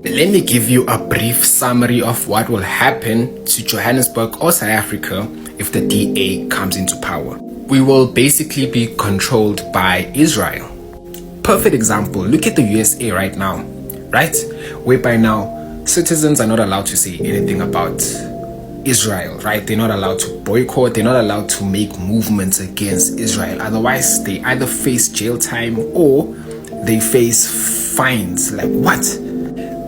Let me give you a brief summary of what will happen to Johannesburg or South Africa if the DA comes into power. We will basically be controlled by Israel. Perfect example, look at the USA right now, right? Whereby now citizens are not allowed to say anything about Israel, right? They're not allowed to boycott, they're not allowed to make movements against Israel. Otherwise, they either face jail time or they face fines. Like what?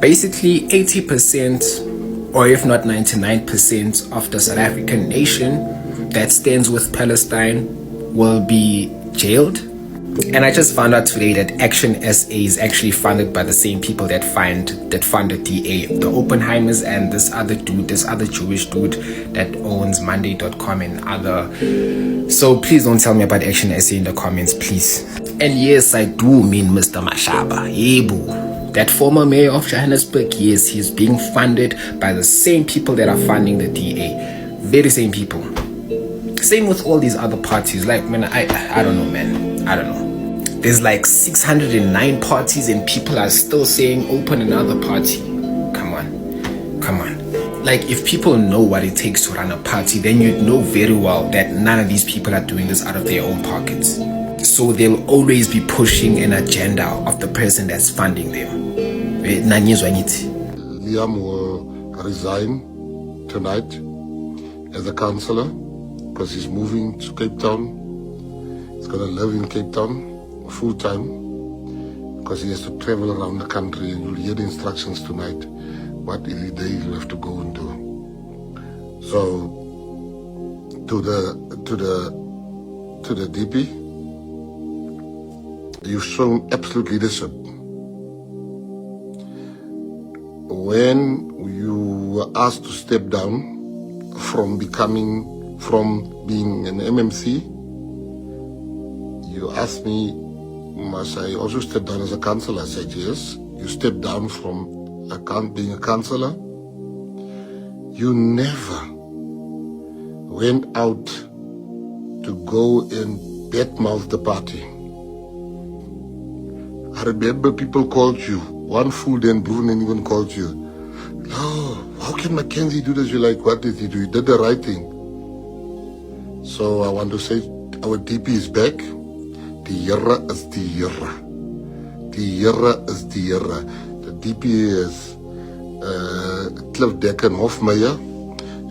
Basically, 80% or if not 99% of the South African nation that stands with Palestine will be jailed. And I just found out today that Action SA is actually funded by the same people that funded DA, the Oppenheimers and this other Jewish dude that owns Monday.com and other. So please don't tell me about Action SA in the comments, please. And yes, I do mean Mr. Mashaba. Yebo. That former mayor of Johannesburg, yes, he's being funded by the same people that are funding the DA. Very same people. Same with all these other parties. Like, man, I don't know, man. I don't know. There's like 609 parties and people are still saying open another party. Come on. Like, if people know what it takes to run a party, then you'd know very well that none of these people are doing this out of their own pockets. So they'll always be pushing an agenda of the person that's funding them. Liam will resign tonight as a councillor because he's moving to Cape Town. He's going to live in Cape Town full time because he has to travel around the country, and you'll hear the instructions tonight what every day he'll have to go and do. So to the DP, you've shown absolute leadership. When you were asked to step down from being an MMC, you asked me, must I also step down as a councillor? I said yes. You stepped down from being a councillor. You never went out to go and badmouth the party. I remember people called you. One fool then Brunen even called you. Oh, how can Mackenzie do this? You're like, what did he do? He did the right thing. So I want to say our DP is back. The Here is the Here. The Here is the Here. The DP is Cliff Deck and Hofmeyer.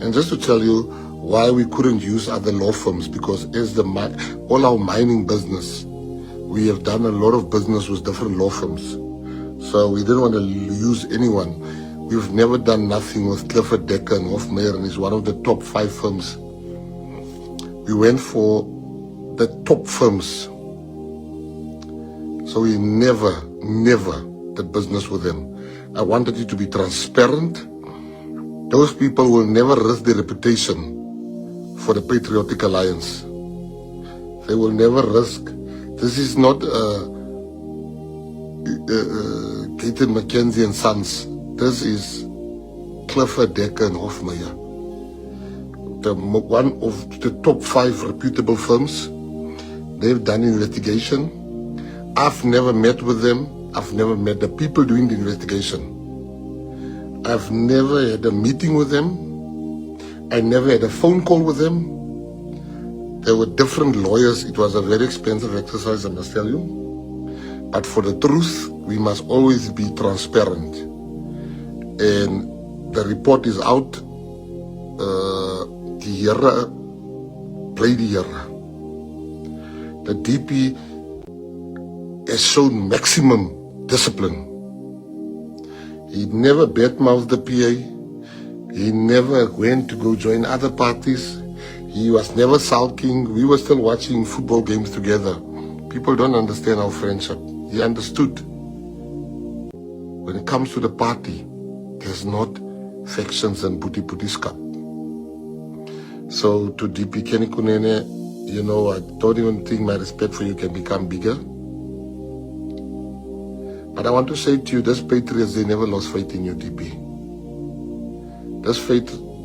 And just to tell you why we couldn't use other law firms, because as all our mining business, we have done a lot of business with different law firms. So we didn't want to use anyone. We've never done nothing with Clifford Decker and Hofmeyer, and he's one of the top 5 firms. We went for the top firms. So we never did business with them. I wanted it to be transparent. Those people will never risk their reputation for the Patriotic Alliance. They will never risk. This is not Gaten Mackenzie and Sons. This is Clifford Decker and Hofmeyer. One of the top 5 reputable firms. They've done investigation. I've never met with them. I've never met the people doing the investigation. I've never had a meeting with them. I never had a phone call with them. There were different lawyers. It was a very expensive exercise, I must tell you. But for the truth, we must always be transparent. And the report is out. The Here, play the Here. The DP has shown maximum discipline. He never badmouthed the PA. He never went to go join other parties. He was never sulking. We were still watching football games together. People don't understand our friendship. He understood. When it comes to the party, there's not factions and booty scum. So to DP Kenny Kunene, you know, I don't even think my respect for you can become bigger. But I want to say to you, these patriots, they never lost faith in you, DP. These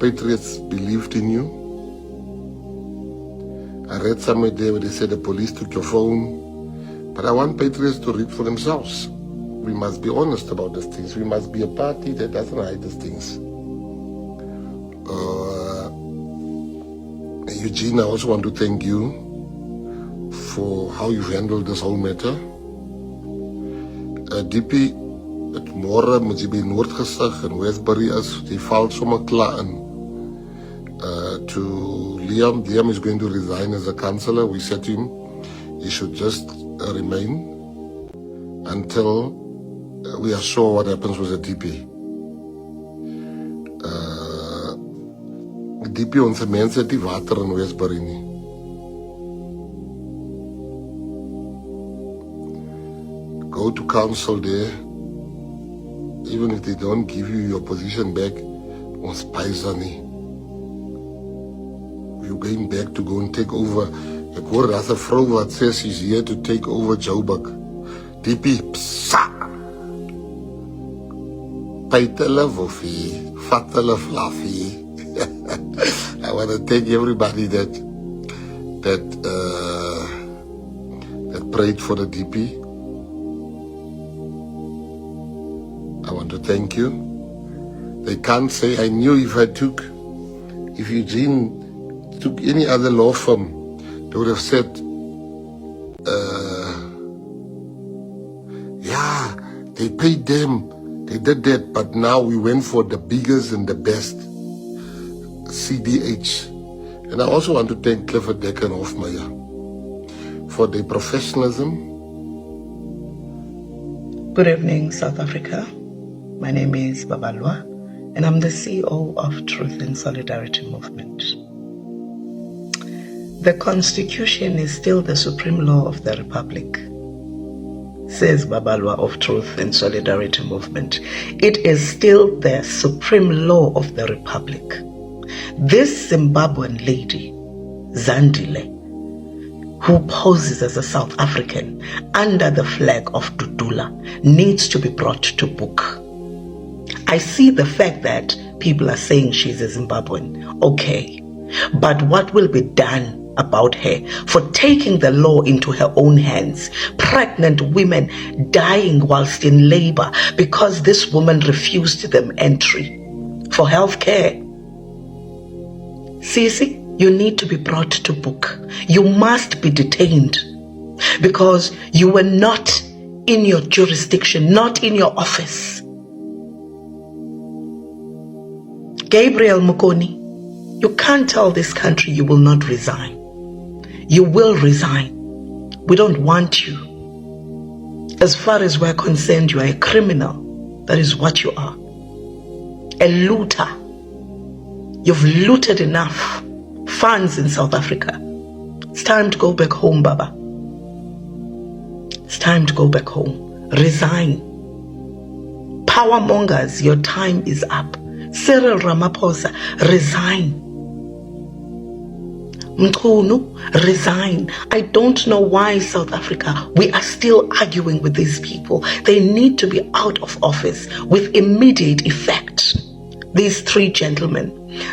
patriots believed in you. I read somewhere there where they said the police took your phone. But I want patriots to read for themselves. we must be honest about these things. We must be a party that doesn't hide these things. Eugene, I also want to thank you for how you've handled this whole matter. DP, het môre moet jy by Noordgesig en Westbury is, die val sommer klaar in. To Liam is going to resign as a councillor. We said to him, he should just remain until we are sure what happens with the DP. DP, onze mense het die water in Westbury nie. Go to council there. Even if they don't give you your position back, ons paisa nie. You're going back to go and take over. Ek hoor as 'n vrou wat sê she's here to take over Joburg. DP, psa! Pyt hulle woffie, vat hulle fluffy. I want to thank everybody that prayed for the DP. I want to thank you. They can't say, I knew if Eugene took any other law firm, they would have said, yeah, they paid them, they did that, but now we went for the biggest and the best, CDH. And I also want to thank Clifford Decker and Hofmeyer for their professionalism. Good evening, South Africa. My name is Babalwa, and I'm the CEO of Truth and Solidarity Movement. The Constitution is still the supreme law of the Republic, says Babalwa of Truth and Solidarity Movement. It is still the supreme law of the Republic. This Zimbabwean lady, Zandile, who poses as a South African under the flag of Dudula, needs to be brought to book. I see the fact that people are saying she's a Zimbabwean. Okay, but what will be done about her for taking the law into her own hands? Pregnant women dying whilst in labor because this woman refused them entry for health care. Sisi, you need to be brought to book. You must be detained because you were not in your jurisdiction, not in your office. Gabriel Mukoni, you can't tell this country you will not resign. You will resign. We don't want you. As far as we're concerned, you are a criminal. That is what you are. A looter. You've looted enough funds in South Africa. It's time to go back home, Baba. It's time to go back home. Resign. Power mongers, your time is up. Cyril Ramaphosa, resign. Mkhunu, resign. I don't know why South Africa, we are still arguing with these people. They need to be out of office with immediate effect. These three gentlemen.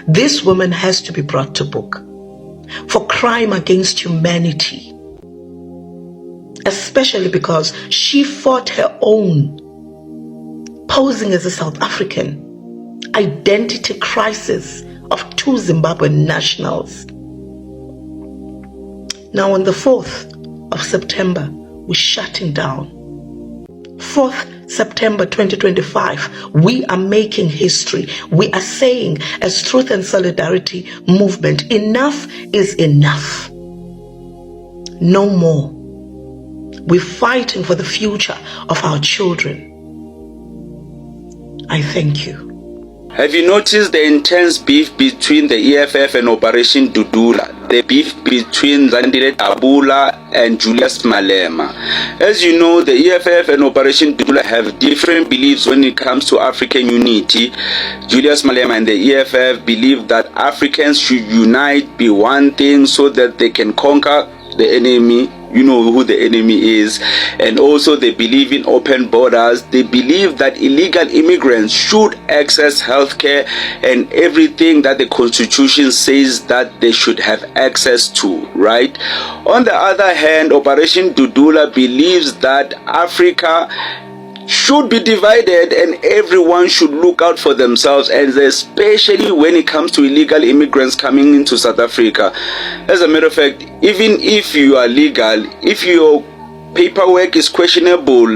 This woman has to be brought to book for crime against humanity, especially because she fought her own, posing as a South African, identity crisis of two Zimbabwean nationals. Now on the 4th of September, we're shutting down. 4th September 2025, we are making history. We are saying as Truth and Solidarity Movement, enough is enough. No more. We're fighting for the future of our children. I thank you. Have you noticed the intense beef between the EFF and Operation Dudula? The beef between Zandile Dudula and Julius Malema. As you know, the EFF and Operation Dudula have different beliefs when it comes to African unity. Julius Malema and the EFF believe that Africans should unite, be one thing so that they can conquer the enemy. You know who the enemy is. And also they believe in open borders. They believe that illegal immigrants should access healthcare and everything that the Constitution says that they should have access to, right? On the other hand, Operation Dudula believes that Africa should be divided, and everyone should look out for themselves, and especially when it comes to illegal immigrants coming into South Africa. As a matter of fact, even if you are legal, if your paperwork is questionable,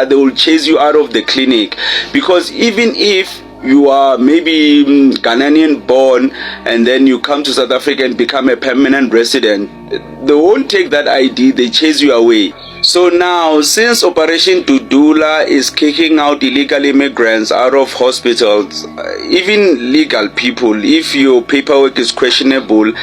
they will chase you out of the clinic. Because even if you are maybe Ghanaian born and then you come to South Africa and become a permanent resident, they won't take that ID, they chase you away. So now, since Operation Dudula is kicking out illegal immigrants out of hospitals, even legal people, if your paperwork is questionable,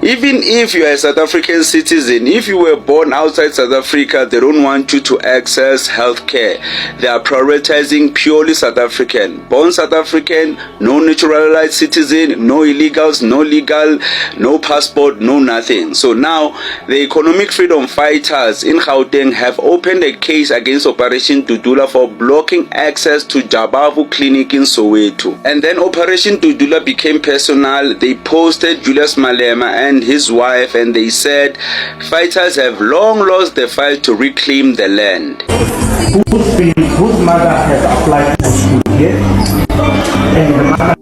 even if you are a South African citizen, if you were born outside South Africa, they don't want you to access healthcare. They are prioritizing purely South African. Born South African, no naturalized citizen, no illegals, no legal, no passport, no nothing. So now, the economic freedom fighters in Gauteng have opened a case against Operation Dudula for blocking access to Jabavu Clinic in Soweto. And then Operation Dudula became personal. They posted Julius Malema and his wife, and they said fighters have long lost the fight to reclaim the land. Whose mother has applied for school here, and the mother.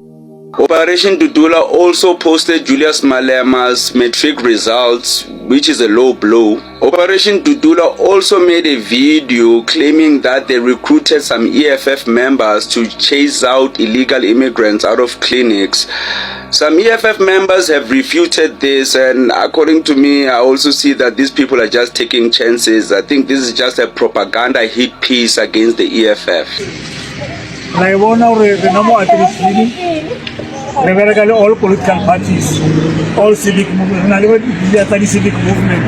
Operation Dudula also posted Julius Malema's matric results, which is a low blow. Operation Dudula also made a video claiming that they recruited some EFF members to chase out illegal immigrants out of clinics. Some EFF members have refuted this, and according to me, I also see that these people are just taking chances. I think this is just a propaganda hit piece against the EFF. All political parties, all civic movements, civic movement,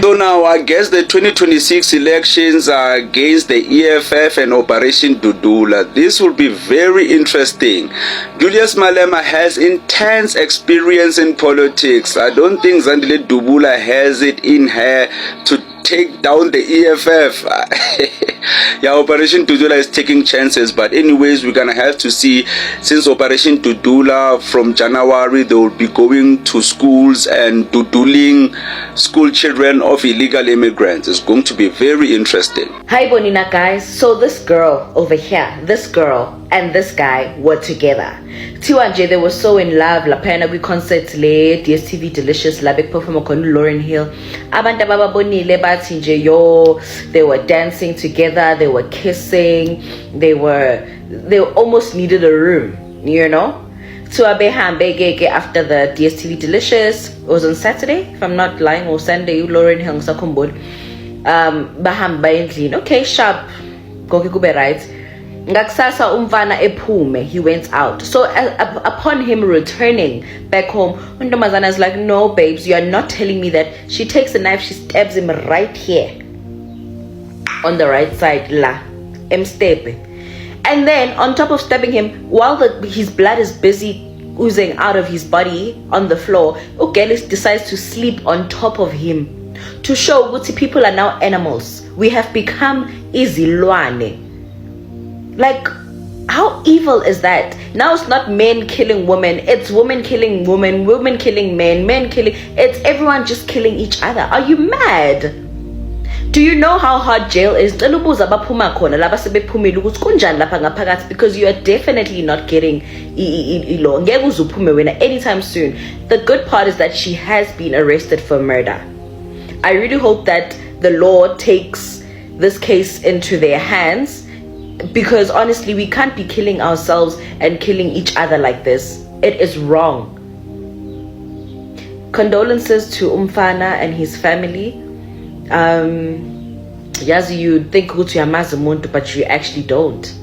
so now I guess the 2026 elections are against the EFF and Operation Dudula. This will be very interesting. Julius Malema has intense experience in politics. I don't think Zandile Dubula has it in her to take down the EFF. Yeah, Operation Dudula is taking chances, but anyways, we're gonna have to see. Since Operation Dudula, from January, they will be going to schools and duduling school children of illegal immigrants. It's going to be very interesting. Hi Bonina guys, so this girl over here, this girl and this guy were together. Tiwanje, they were so in love. La pena we concert le DSTV Delicious la big performer kon Lauren Hill. Abanta baba bonile batinje yo. They were dancing together, they were kissing, they almost needed a room, you know. To Abehambege after the DSTV Delicious, it was on Saturday, if I'm not lying, or Sunday, Lauren Hill sakumbod. Bahamba endlini. Okay, sharp. Goke kube right. Ngaksasa umfana ephume, he went out. So upon him returning back home, Undomazana is like, no babes, you are not telling me that. She takes a knife, she stabs him right here on the right side, la mstepe. And then on top of stabbing him, while his blood is busy oozing out of his body on the floor, Ugelis decides to sleep on top of him to show what people are now animals. We have become izilwane. Like, how evil is that? Now it's not men killing women, it's women killing women, women killing men, men killing, it's everyone just killing each other. Are you mad? Do you know how hard jail is? Because you are definitely not getting anytime soon. The good part is that she has been arrested for murder. I really hope that the law takes this case into their hands, because honestly, we can't be killing ourselves and killing each other like this. It is wrong. Condolences to Umfana and his family. Yazi, you think but you actually don't.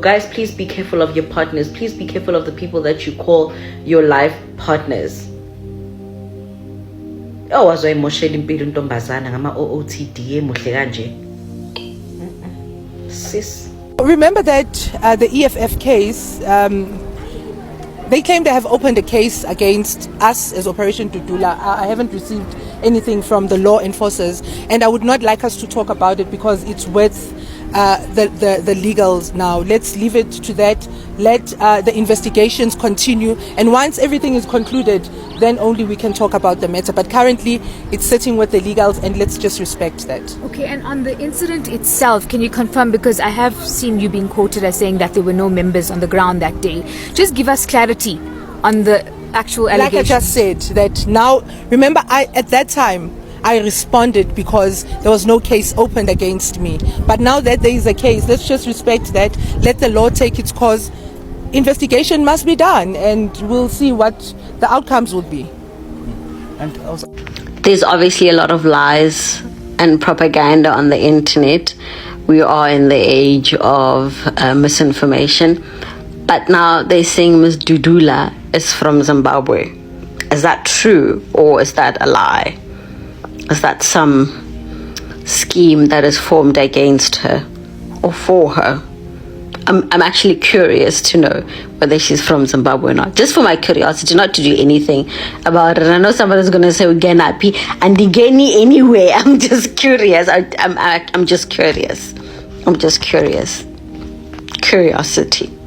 Guys, please be careful of your partners. Please be careful of the people that you call your life partners. Oh, as I mosheli mpilo ntombazana ngama OOTD muhle kanje. Sis. Remember that the EFF case, they claim they have opened a case against us as Operation Dudula. I haven't received anything from the law enforcers, and I would not like us to talk about it because it's with the legals now. Let's leave it to that. Let the investigations continue, and once everything is concluded, then only we can talk about the matter. But currently, it's sitting with the legals, and let's just respect that. Okay, and on the incident itself, can you confirm, because I have seen you being quoted as saying that there were no members on the ground that day. Just give us clarity on the actual allegations. Like I just said, that now, remember, at that time, I responded because there was no case opened against me. But now that there is a case, let's just respect that. Let the law take its course. Investigation must be done, and we'll see what the outcomes will be. And also, there's obviously a lot of lies and propaganda on the internet. We are in the age of misinformation. But now they're saying Ms. Dudula is from Zimbabwe. Is that true, or is that a lie? Is that some scheme that is formed against her or for her? I'm actually curious to know whether she's from Zimbabwe or not. Just for my curiosity, not to do anything about it. I know somebody's going to say, Ugenapi, and Igeni anyway. I'm just curious. I'm just curious. I'm just curious. Curiosity.